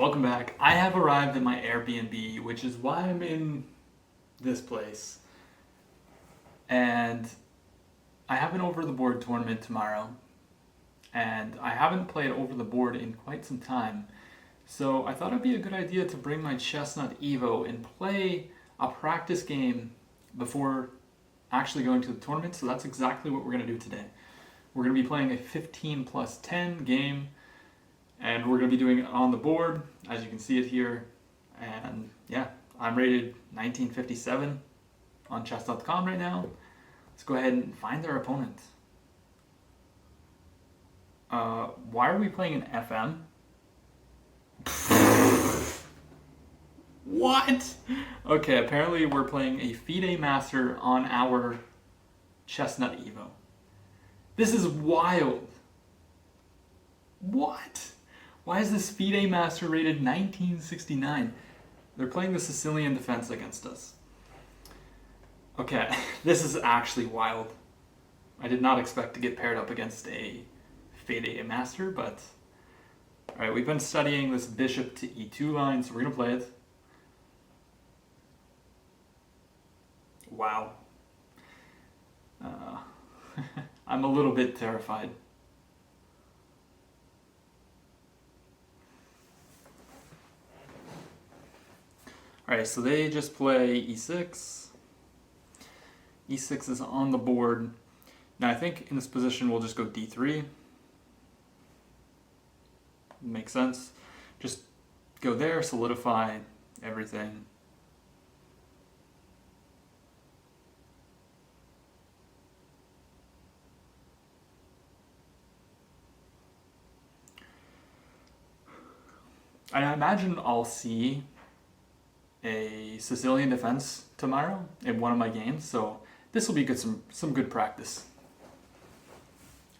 welcome back. I have arrived at my Airbnb, which is why I'm in this place. And I have an over the board tournament tomorrow. And I haven't played over the board in quite some time. So I thought it'd be a good idea to bring my Chestnut Evo and play a practice game before actually going to the tournament. So that's exactly what we're going to do today. We're going to be playing a 15 plus 10 game. And we're going to be doing it on the board, as you can see it here. And yeah, I'm rated 1957 on chess.com right now. Let's go ahead and find our opponent. Why are we playing an FM? What? Okay, apparently we're playing a FIDE Master on our Chestnut Evo. This is wild. What? Why is this FIDE Master rated 1969? They're playing the Sicilian defense against us. Okay, this is actually wild. I did not expect to get paired up against a FIDE Master, but... Alright, we've been studying this bishop to e2 line, so we're going to play it. Wow. I'm a little bit terrified. Alright, so they just play e6. e6 is on the board. Now I think in this position we'll just go d3. Makes sense. Just go there, solidify everything. And I imagine I'll see a Sicilian defense tomorrow in one of my games, so this will be good, some good practice.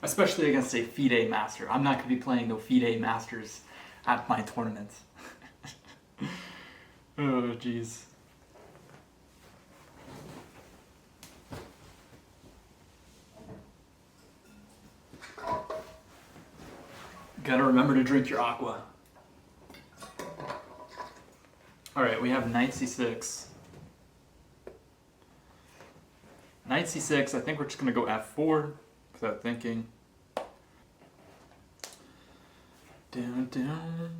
Especially against a FIDE Master. I'm not going to be playing no FIDE Masters at my tournaments. Oh, jeez. Gotta remember to drink your aqua. Alright, we have knight c6. Knight c6, I think we're just going to go f4 without thinking. Down, down.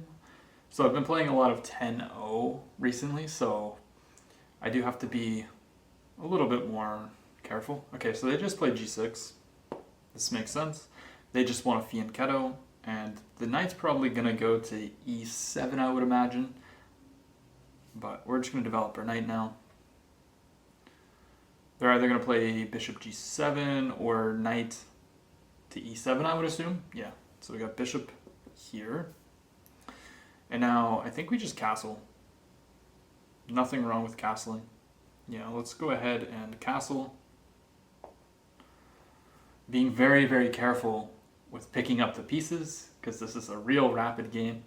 So I've been playing a lot of 10-0 recently, so I do have to be a little bit more careful. Okay, so they just played g6. This makes sense. They just want a fianchetto, and the knight's probably going to go to e7, I would imagine. But we're just going to develop our knight now. They're either going to play bishop g7 or knight to e7, I would assume. Yeah, so we got bishop here. And now I think we just castle. Nothing wrong with castling. Yeah, let's go ahead and castle. Being very, very careful with picking up the pieces, because this is a real rapid game.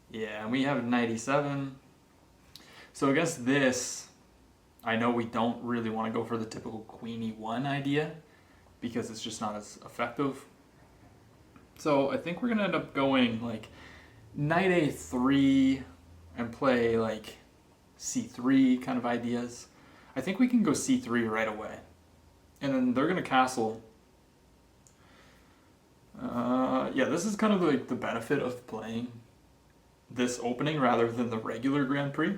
Yeah, and we have knight e7. So against this, I know we don't really want to go for the typical queen e1 idea because it's just not as effective. So I think we're going to end up going like knight a3 and play like c3 kind of ideas. I think we can go c3 right away. And then they're going to castle. Yeah, this is kind of like the benefit of playing this opening rather than the regular Grand Prix.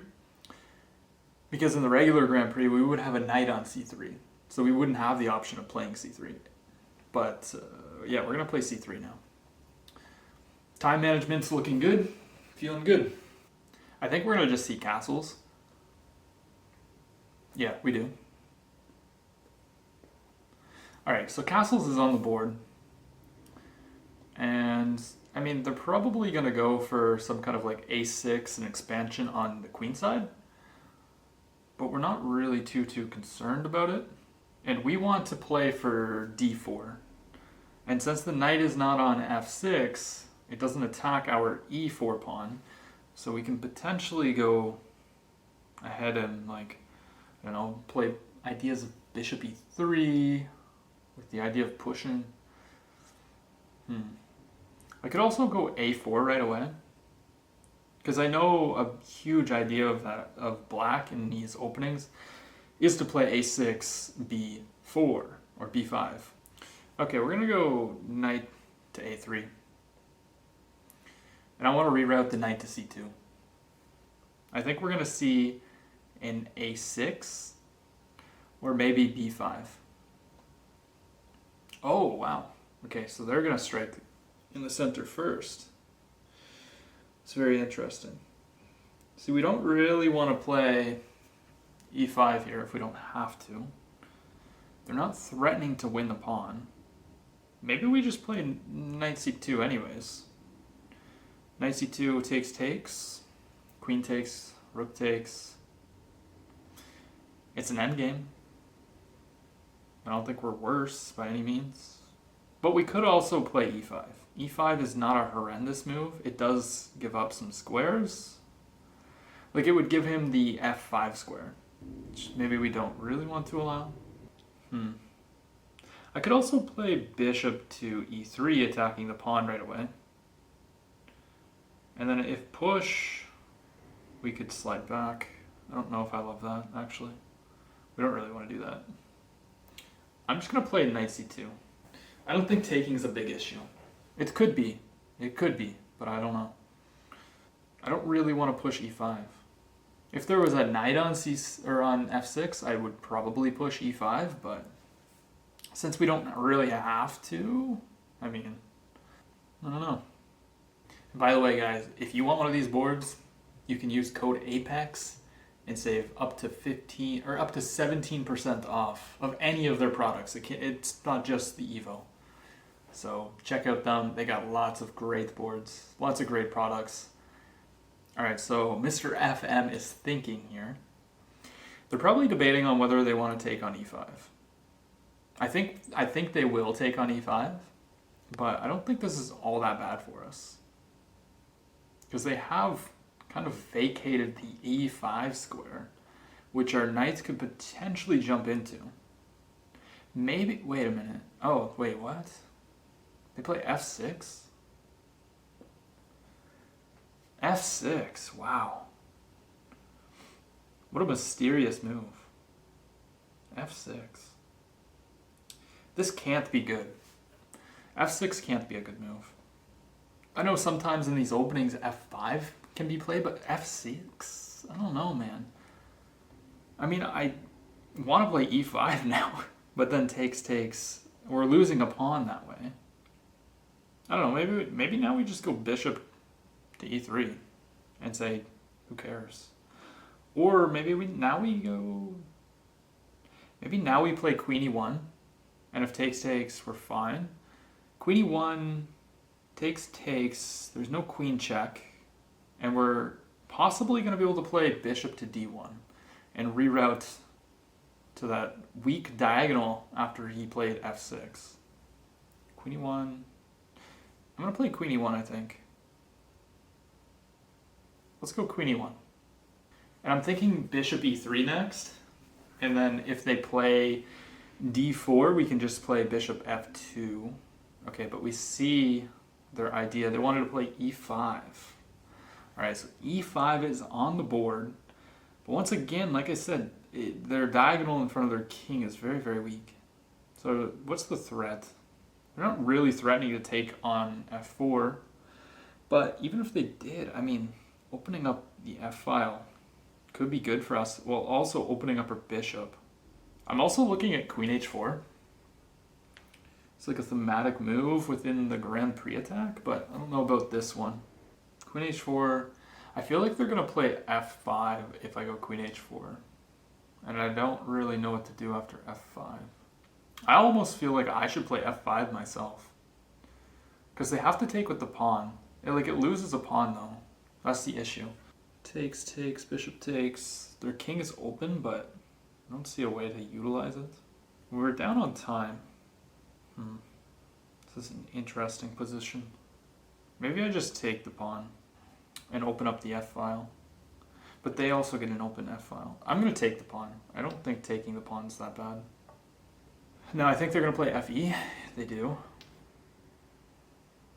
Because in the regular Grand Prix, we would have a knight on c3. So we wouldn't have the option of playing c3. But yeah, we're going to play c3 now. Time management's looking good. Feeling good. I think we're going to just see castles. Yeah, we do. Alright, so castles is on the board. And, I mean, they're probably going to go for some kind of like a6 and expansion on the queen side. But we're not really too concerned about it. And we want to play for d4. And since the knight is not on f6, it doesn't attack our e4 pawn. So we can potentially go ahead and, like, I don't know, play ideas of bishop e3 with the idea of pushing. I could also go a4 right away. Because I know a huge idea of that, of black in these openings, is to play a6, b4, or b5. Okay, we're going to go knight to a3. And I want to reroute the knight to c2. I think we're going to see an a6 or maybe b5. Oh, wow. Okay, so they're going to strike in the center first. It's very interesting. See, we don't really want to play e5 here if we don't have to. They're not threatening to win the pawn. Maybe we just play knight c2 anyways. Knight c2 takes, queen takes, rook takes. It's an endgame. I don't think we're worse by any means. But we could also play e5. e5 is not a horrendous move. It does give up some squares. Like it would give him the f5 square, which maybe we don't really want to allow. I could also play bishop to e3, attacking the pawn right away. And then if push, we could slide back. I don't know if I love that, actually. We don't really want to do that. I'm just going to play knight c2. I don't think taking is a big issue. It could be, but I don't know. I don't really want to push e5. If there was a knight on on f6, I would probably push e5, but since we don't really have to, I mean, I don't know. And by the way, guys, if you want one of these boards, you can use code APEX and save up to 15 or up to 17% off of any of their products. It's not just the Evo. So check out them. They got lots of great boards, lots of great products. All right, so Mr. FM is thinking here. They're probably debating on whether they want to take on e5. I think they will take on e5, but I don't think this is all that bad for us. Because they have kind of vacated the e5 square, which our knights could potentially jump into. Maybe, wait a minute. Oh, wait, what? They play f6? f6, wow. What a mysterious move. f6. This can't be good. f6 can't be a good move. I know sometimes in these openings f5 can be played, but f6? I don't know, man. I mean, I want to play e5 now, but then takes. We're losing a pawn that way. I don't know, maybe now we just go bishop to e3 and say, who cares? Or maybe now we play queen e1, and if takes, we're fine. Queen e1, takes, there's no queen check, and we're possibly going to be able to play bishop to d1 and reroute to that weak diagonal after he played f6. Queen e1. I'm going to play queen e1, I think. Let's go queen e1. And I'm thinking bishop e3 next. And then if they play d4, we can just play bishop f2. Okay, but we see their idea. They wanted to play e5. All right, so e5 is on the board. But once again, like I said, their diagonal in front of their king is very, very weak. So what's the threat? They're not really threatening to take on f4. But even if they did, I mean, opening up the f-file could be good for us, while also opening up our bishop. I'm also looking at queen h4. It's like a thematic move within the Grand Prix attack, but I don't know about this one. Queen h4, I feel like they're going to play f5 if I go queen h4. And I don't really know what to do after f5. I almost feel like I should play f5 myself. Because they have to take with the pawn. It loses a pawn though. That's the issue. Takes, bishop takes. Their king is open, but I don't see a way to utilize it. We're down on time. This is an interesting position. Maybe I just take the pawn and open up the f-file. But they also get an open f-file. I'm going to take the pawn. I don't think taking the pawn is that bad. Now I think they're going to play fe. They do.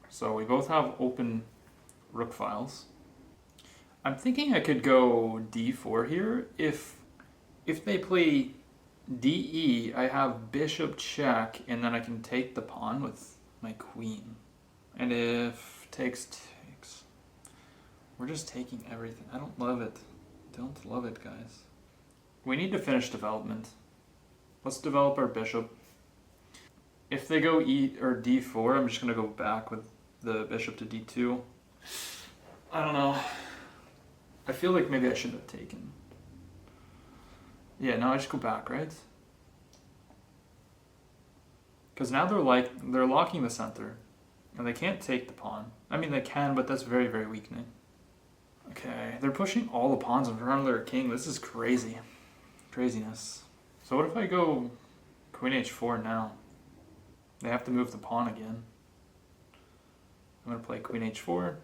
So we both have open rook files. I'm thinking I could go d4 here. If they play de, I have bishop check, and then I can take the pawn with my queen. And if takes, we're just taking everything. I don't love it. Don't love it, guys. We need to finish development. Let's develop our bishop. If they go e or d4, I'm just gonna go back with the bishop to d2. I don't know. I feel like maybe I should have taken. Yeah, no, I just go back, right? Because now they're locking the center, and they can't take the pawn. I mean, they can, but that's very, very weakening. Okay, they're pushing all the pawns in front of their king. This is crazy. Craziness. So what if I go queen h4 now? They have to move the pawn again. I'm going to play queen h4.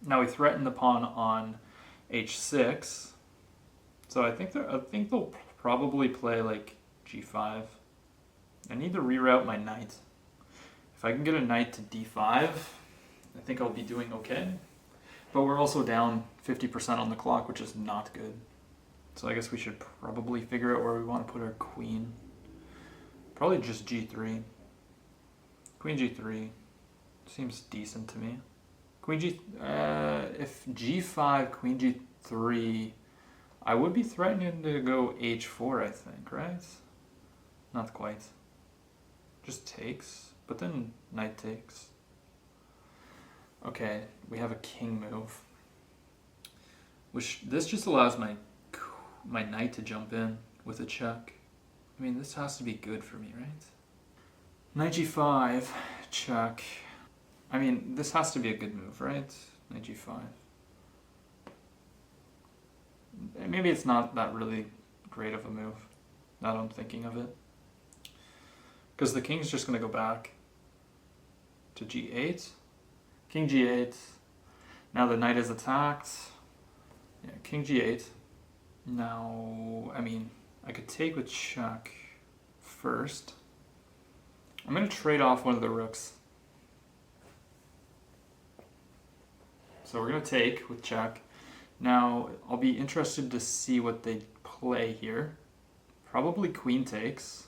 Now we threaten the pawn on h6. So I think they'll probably play like g5. I need to reroute my knight. If I can get a knight to d5, I think I'll be doing okay. But we're also down 50% on the clock, which is not good. So I guess we should probably figure out where we want to put our queen. Probably just g3. Queen g3 seems decent to me. Queen g, if g5, queen g3, I would be threatening to go h4, I think, right? Not quite. Just takes, but then knight takes. Okay, we have a king move. Which, this just allows my knight to jump in with a check. I mean, this has to be good for me, right? Knight g5, check. I mean, this has to be a good move, right? Knight g5. Maybe it's not that really great of a move, now that I'm thinking of it. Because the king's just going to go back to g8. King g8. Now the knight is attacked. Yeah, king g8. Now, I mean, I could take with check first. I'm going to trade off one of the rooks. So we're going to take with check. Now, I'll be interested to see what they play here. Probably queen takes.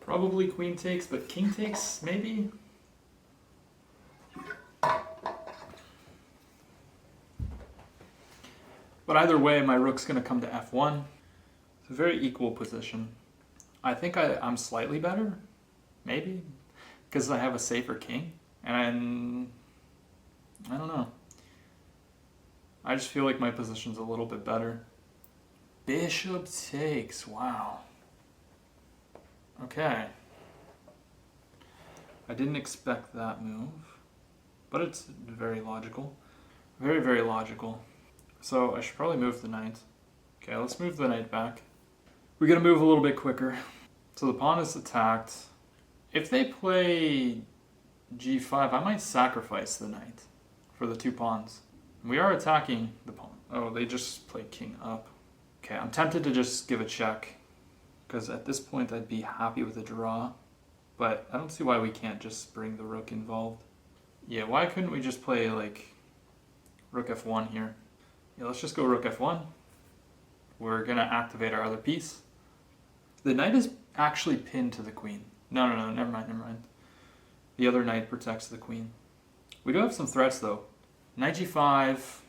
Probably queen takes, but king takes, maybe? But either way, my rook's going to come to f1. It's a very equal position. I think I'm slightly better, maybe, because I have a safer king. And I don't know. I just feel like my position's a little bit better. Bishop takes, wow. Okay. I didn't expect that move, but it's very logical. Very, very logical. So I should probably move the knight. Okay, let's move the knight back. We're gonna move a little bit quicker. So the pawn is attacked. If they play g5, I might sacrifice the knight for the two pawns. We are attacking the pawn. Oh, they just played king up. Okay, I'm tempted to just give a check, because at this point I'd be happy with a draw, but I don't see why we can't just bring the rook involved. Yeah, why couldn't we just play like rook f1 here? Yeah, let's just go rook f1. We're gonna activate our other piece. The knight is actually pinned to the queen. No, never mind. The other knight protects the queen. We do have some threats though. Knight g5,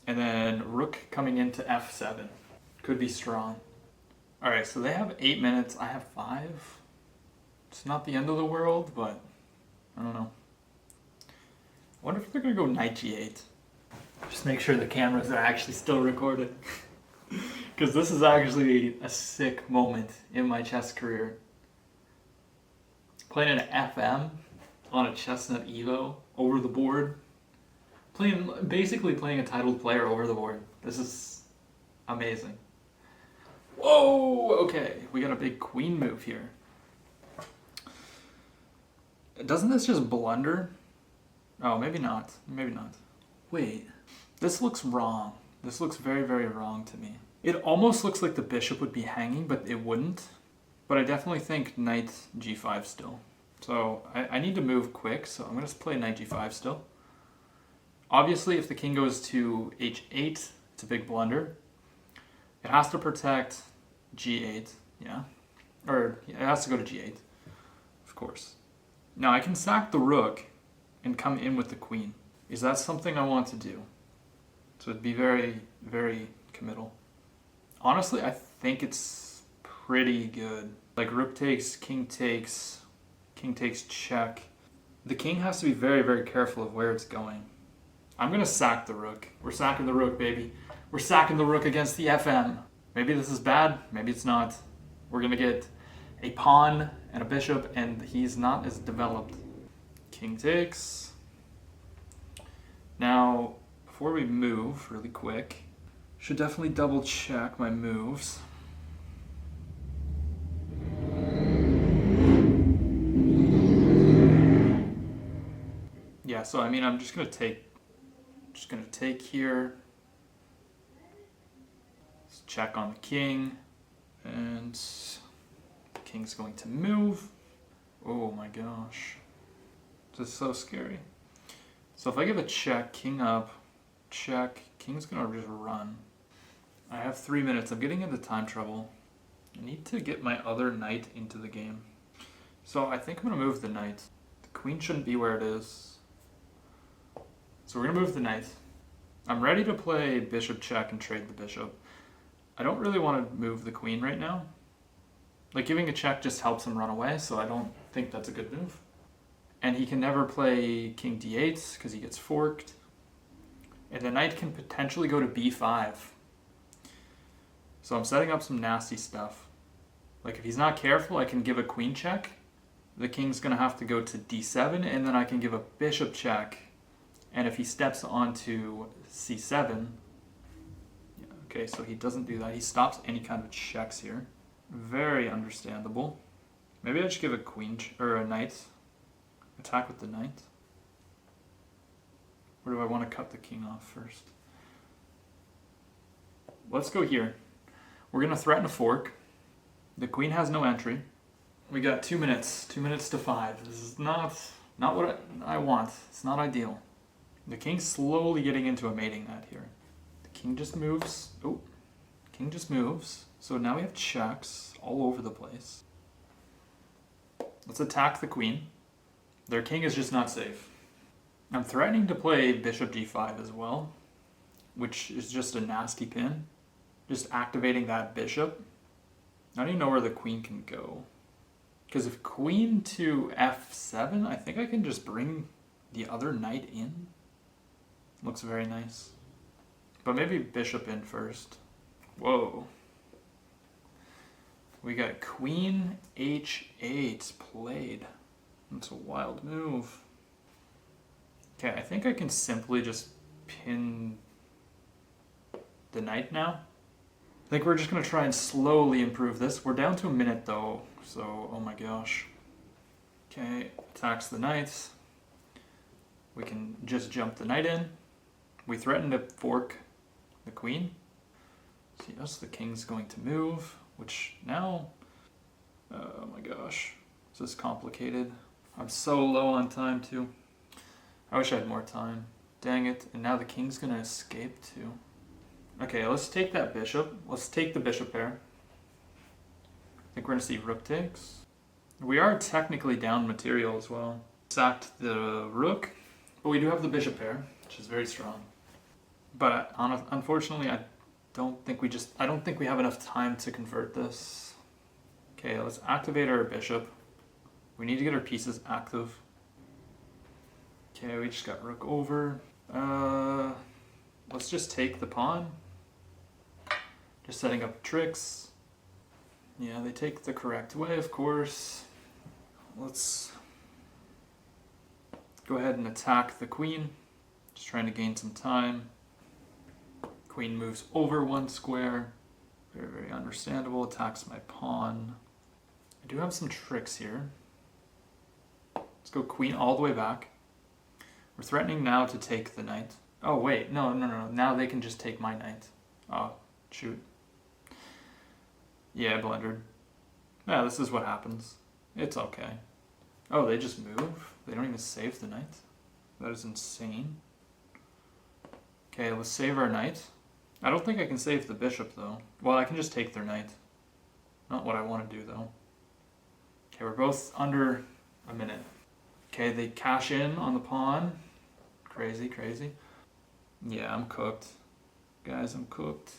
and then rook coming into f7. Could be strong. Alright, so they have 8 minutes, I have 5. It's not the end of the world, but I don't know. I wonder if they're gonna go knight g8. Just make sure the cameras are actually still recorded. Because this is actually a sick moment in my chess career. Playing an FM on a Chestnut Evo over the board. Basically playing a titled player over the board. This is amazing. Whoa! Okay, we got a big queen move here. Doesn't this just blunder? Oh, maybe not. Maybe not. Wait. This looks wrong. This looks very, very wrong to me. It almost looks like the bishop would be hanging, but it wouldn't. But I definitely think knight g5 still. So I need to move quick, so I'm going to play knight g5 still. Obviously, if the king goes to h8, it's a big blunder. It has to protect g8, yeah. Or it has to go to g8, of course. Now I can sack the rook and come in with the queen. Is that something I want to do? So it'd be very, very committal. Honestly, I think it's pretty good. Like rook takes, king takes check. The king has to be very, very careful of where it's going. I'm gonna sack the rook. We're sacking the rook, baby. We're sacking the rook against the FM. Maybe this is bad, maybe it's not. We're gonna get a pawn and a bishop, and he's not as developed. King takes. Now, before we move really quick, should definitely double check my moves. Yeah, so I mean, I'm just gonna take here. Let's check on the king, and the king's going to move. Oh my gosh, this is so scary. So if I give a check, king up, check, king's gonna just run. I have 3 minutes. I'm getting into time trouble. I need to get my other knight into the game. So I think I'm gonna move the knight. The queen shouldn't be where it is. So we're gonna move the knight. I'm ready to play bishop check and trade the bishop. I don't really want to move the queen right now. Like giving a check just helps him run away, so I don't think that's a good move. And he can never play king d8 because he gets forked. And the knight can potentially go to b5. So I'm setting up some nasty stuff. Like if he's not careful, I can give a queen check. The king's gonna have to go to d7, and then I can give a bishop check. And if he steps onto c7, yeah, okay, so he doesn't do that. He stops any kind of checks here. Very understandable. Maybe I should give a queen or a knight. Attack with the knight. Or do I want to cut the king off first? Let's go here. We're going to threaten a fork. The queen has no entry. We got 2 minutes. 2 minutes to 5. This is not what I want. It's not ideal. The king's slowly getting into a mating net here. The king just moves. Oh, king just moves. So now we have checks all over the place. Let's attack the queen. Their king is just not safe. I'm threatening to play bishop g5 as well, which is just a nasty pin. Just activating that bishop. I don't even know where the queen can go. Because if queen to f7, I think I can just bring the other knight in. Looks very nice. But maybe bishop in first. Whoa. We got queen h8 played. That's a wild move. Okay, I think I can simply just pin the knight now. I think we're just going to try and slowly improve this. We're down to a minute though, so oh my gosh. Okay, attacks the knights. We can just jump the knight in. We threaten to fork the queen. So yes, the king's going to move, which now, oh my gosh, this is complicated. I'm so low on time too. I wish I had more time. Dang it, and now the king's gonna escape too. Okay, let's take that bishop. Let's take the bishop pair. I think we're gonna see rook takes. We are technically down material as well. Sacked the rook, but we do have the bishop pair, which is very strong. But unfortunately, I don't think we have enough time to convert this. Okay, let's activate our bishop. We need to get our pieces active. Okay, we just got rook over. Let's just take the pawn. Just setting up tricks. Yeah, they take the correct way, of course. Let's go ahead and attack the queen. Just trying to gain some time. Queen moves over one square. Very, very understandable. Attacks my pawn. I do have some tricks here. Let's go queen all the way back. We're threatening now to take the knight. Oh wait, no. Now they can just take my knight. Oh, shoot. Yeah, I blundered. Yeah, this is what happens. It's okay. Oh, they just move? They don't even save the knight? That is insane. Okay, let's save our knight. I don't think I can save the bishop though. Well, I can just take their knight. Not what I want to do though. Okay, we're both under a minute. Okay, they cash in on the pawn. Crazy, crazy. Yeah, I'm cooked. Guys, I'm cooked.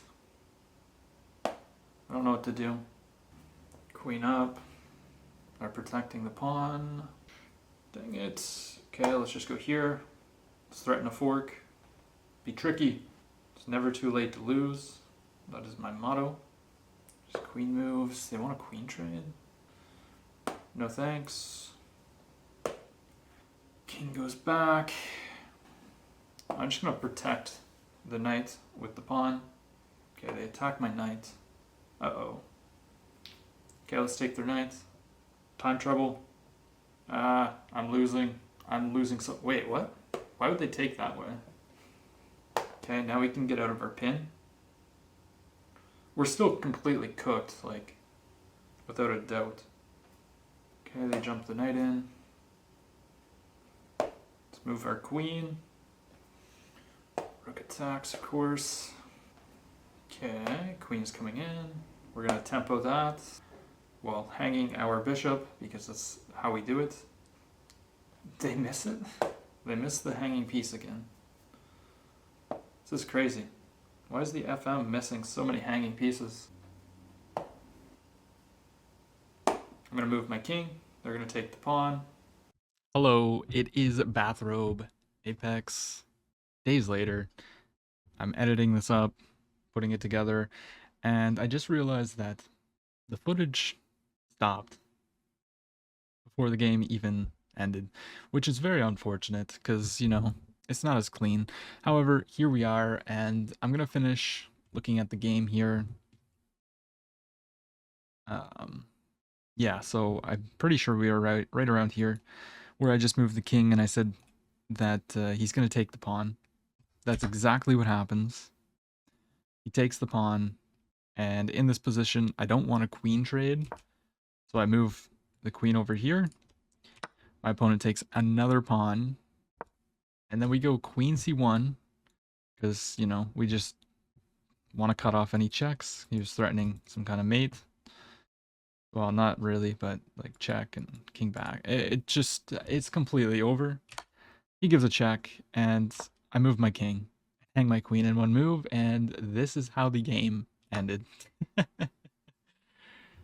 I don't know what to do. Queen up. They're protecting the pawn. Dang it. Okay, let's just go here. Let's threaten a fork. Be tricky. It's never too late to lose. That is my motto. Just queen moves. They want a queen trade. No thanks. King goes back. I'm just gonna protect the knight with the pawn. Okay, they attack my knight. Uh-oh. Okay, let's take their knight. Time trouble. I'm losing. So wait, what? Why would they take that way? Okay, now we can get out of our pin. We're still completely cooked, like, without a doubt. Okay, they jump the knight in. Let's move our queen. Rook attacks, of course. Okay, queen's coming in. We're gonna tempo that while hanging our bishop, because that's how we do it. They miss it? They miss the hanging piece again. This is crazy. Why is the FM missing so many hanging pieces? I'm gonna move my king. They're gonna take the pawn. Hello, it is Bathrobe Apex. Days later, I'm editing this up, putting it together, and I just realized that the footage stopped before the game even ended, which is very unfortunate because, you know, it's not as clean. However, here we are, and I'm gonna finish looking at the game here. Yeah, so I'm pretty sure we are right around here, where I just moved the king and I said that he's gonna take the pawn. That's exactly what happens. He takes the pawn, and in this position, I don't want a queen trade, so I move the queen over here. My opponent takes another pawn, and then we go queen c1, because, you know, we just want to cut off any checks. He was threatening some kind of mate. Well, not really, but like check and king back. It's completely over. He gives a check, and I move my king, hang my queen in one move, and this is how the game ended.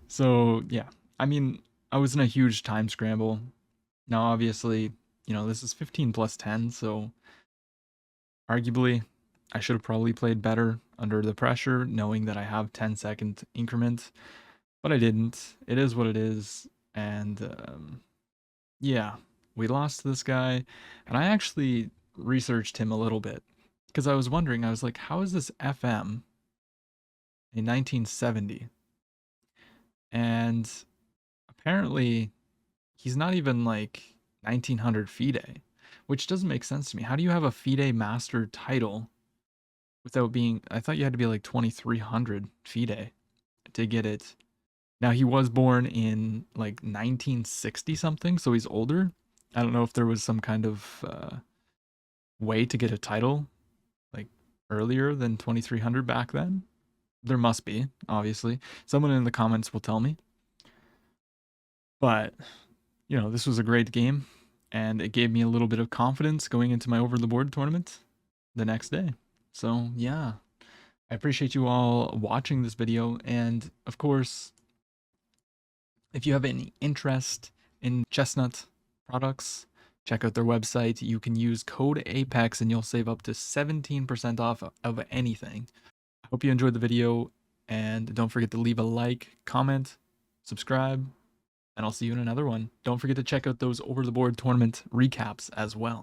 So, yeah. I mean, I was in a huge time scramble. Now, obviously, you know, this is 15 plus 10, so arguably, I should have probably played better under the pressure, knowing that I have 10-second increment, but I didn't. It is what it is, and yeah, we lost to this guy, and I actually researched him a little bit, because I was wondering, I was like, how is this FM in 1970? And apparently, he's not even like 1900 FIDE, which doesn't make sense to me. How do you have a FIDE master title without being, I thought you had to be like 2300 FIDE to get it. Now, he was born in like 1960 something, so he's older. I don't know if there was some kind of way to get a title like earlier than 2300 back then. There must be, obviously. Someone in the comments will tell me. But, you know, this was a great game, and it gave me a little bit of confidence going into my over the board tournament the next day. So, yeah. I appreciate you all watching this video, and of course, if you have any interest in Chestnut products, check out their website. You can use code APEX and you'll save up to 17% off of anything. I hope you enjoyed the video, and don't forget to leave a like, comment, subscribe, and I'll see you in another one. Don't forget to check out those over the board tournament recaps as well.